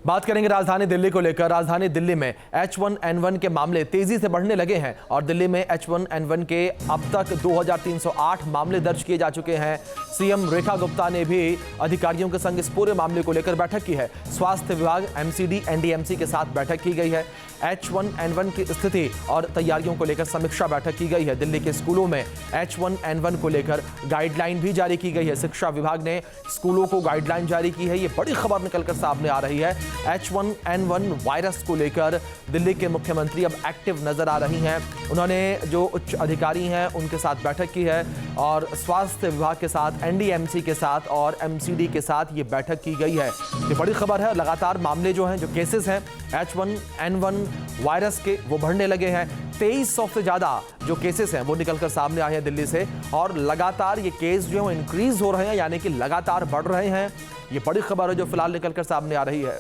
बात करेंगे राजधानी दिल्ली को लेकर। राजधानी दिल्ली में H1N1 के मामले तेजी से बढ़ने लगे हैं और दिल्ली में H1N1 के अब तक 2308 मामले दर्ज किए जा चुके हैं। सीएम रेखा गुप्ता ने भी अधिकारियों के संग इस पूरे मामले को लेकर बैठक की है। स्वास्थ्य विभाग, MCD, NDMC के साथ बैठक की गई है। H1N1 की स्थिति और तैयारियों को लेकर समीक्षा बैठक की गई है। दिल्ली के स्कूलों में H1N1 को लेकर गाइडलाइन भी जारी की गई है। शिक्षा विभाग ने स्कूलों को गाइडलाइन जारी की है। ये बड़ी खबर निकलकर सामने आ रही है। H1N1 वायरस को लेकर दिल्ली के मुख्यमंत्री अब एक्टिव नजर आ रही हैं। उन्होंने जो उच्च अधिकारी हैं उनके साथ बैठक की है और स्वास्थ्य विभाग के साथ, NDMC के साथ और MCD के साथ ये बैठक की गई है। ये बड़ी खबर है। लगातार मामले जो हैं, जो केसेस हैं H1N1 वायरस के, वो बढ़ने लगे हैं। 2300 से ज़्यादा जो केसेस हैं वो निकलकर सामने आए हैं दिल्ली से और लगातार ये केस जो है इंक्रीज हो रहे हैं, यानी कि लगातार बढ़ रहे हैं। ये बड़ी खबर है जो फिलहाल निकलकर सामने आ रही है।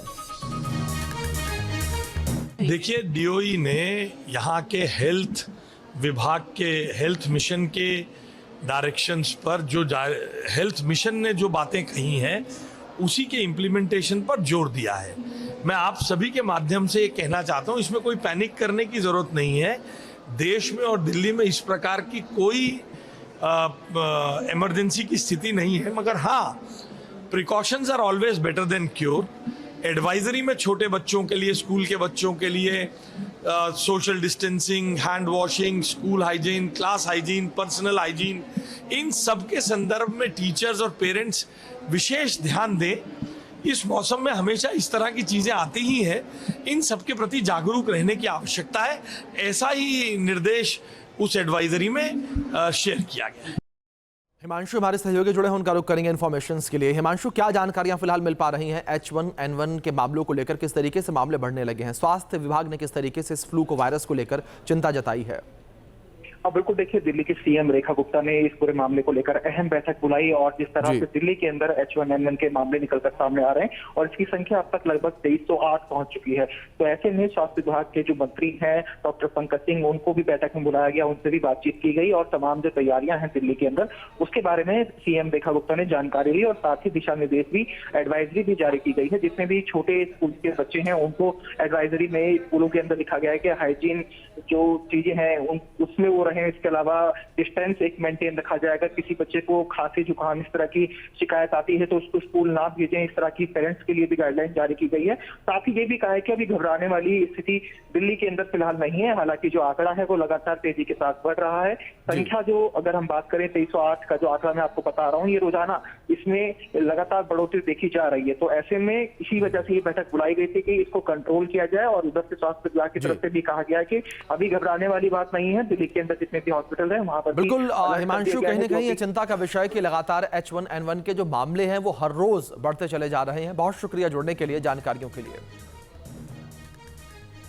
देखिए, DOE ने यहाँ के हेल्थ विभाग के हेल्थ मिशन के डायरेक्शंस पर जो हेल्थ मिशन ने जो बातें कही हैं उसी के इम्प्लीमेंटेशन पर जोर दिया है। मैं आप सभी के माध्यम से ये कहना चाहता हूँ, इसमें कोई पैनिक करने की ज़रूरत नहीं है। देश में और दिल्ली में इस प्रकार की कोई इमरजेंसी की स्थिति नहीं है, मगर हाँ, precautions are always better than cure. Advisory में छोटे बच्चों के लिए, स्कूल के बच्चों के लिए social distancing, hand washing, school hygiene, class hygiene, personal hygiene, इन सब के संदर्भ में टीचर्स और पेरेंट्स विशेष ध्यान दें। इस मौसम में हमेशा इस तरह की चीज़ें आती ही हैं। इन सब के प्रति जागरूक रहने की आवश्यकता है। ऐसा ही निर्देश उस एडवाइजरी में शेयर किया गया है। हिमांशु हमारे सहयोगी जुड़े हैं, उनका रुख करेंगे इन्फॉर्मेशन के लिए। हिमांशु, क्या जानकारियां फिलहाल मिल पा रही हैं H1N1 के मामलों को लेकर? किस तरीके से मामले बढ़ने लगे हैं? स्वास्थ्य विभाग ने किस तरीके से इस फ्लू को, वायरस को लेकर चिंता जताई है? अब बिल्कुल देखिए, दिल्ली की सीएम रेखा गुप्ता ने इस पूरे मामले को लेकर अहम बैठक बुलाई और जिस तरह से दिल्ली के अंदर H1N1 के मामले निकलकर सामने आ रहे हैं और इसकी संख्या अब तक लगभग 2308 पहुंच चुकी है। तो ऐसे में स्वास्थ्य विभाग के जो मंत्री हैं डॉक्टर पंकज सिंह, उनको भी बैठक में बुलाया गया, उनसे भी बातचीत की गई और तमाम जो तैयारियां हैं दिल्ली के अंदर उसके बारे में सीएम रेखा गुप्ता ने जानकारी ली और साथ ही दिशा निर्देश भी, एडवाइजरी भी जारी की गई है। जितने भी छोटे स्कूल के बच्चे हैं उनको एडवाइजरी में स्कूलों के अंदर लिखा गया है कि हाइजीन जो चीजें हैं उसमें वो रहें। इसके अलावा डिस्टेंस एक मेंटेन रखा जाएगा। किसी बच्चे को खांसी, जुकाम, इस तरह की शिकायत आती है तो उसको स्कूल ना भेजें। इस तरह की पेरेंट्स के लिए भी गाइडलाइन जारी की गई है। साथ ही ये भी कहा है कि अभी घबराने वाली स्थिति दिल्ली के अंदर फिलहाल नहीं है। हालांकि जो आंकड़ा है वो लगातार तेजी के साथ बढ़ रहा है। संख्या जो, अगर हम बात करें 2308 का जो आंकड़ा मैं आपको बता रहा हूँ, ये रोजाना इसमें लगातार बढ़ोतरी देखी जा रही है। तो ऐसे में इसी वजह से ये बैठक बुलाई गई थी कि इसको कंट्रोल किया जाए और उधर से स्वास्थ्य विभाग की तरफ से भी कहा गया है कि अभी घबराने वाली बात नहीं है। दिल्ली के अंदर जितने भी हॉस्पिटल है वहां पर बिल्कुल हिमांशु, कहीं ना कहीं ये चिंता का विषय कि लगातार H1N1 के जो मामले हैं वो हर रोज बढ़ते चले जा रहे हैं। बहुत शुक्रिया जुड़ने के लिए, जानकारियों के लिए।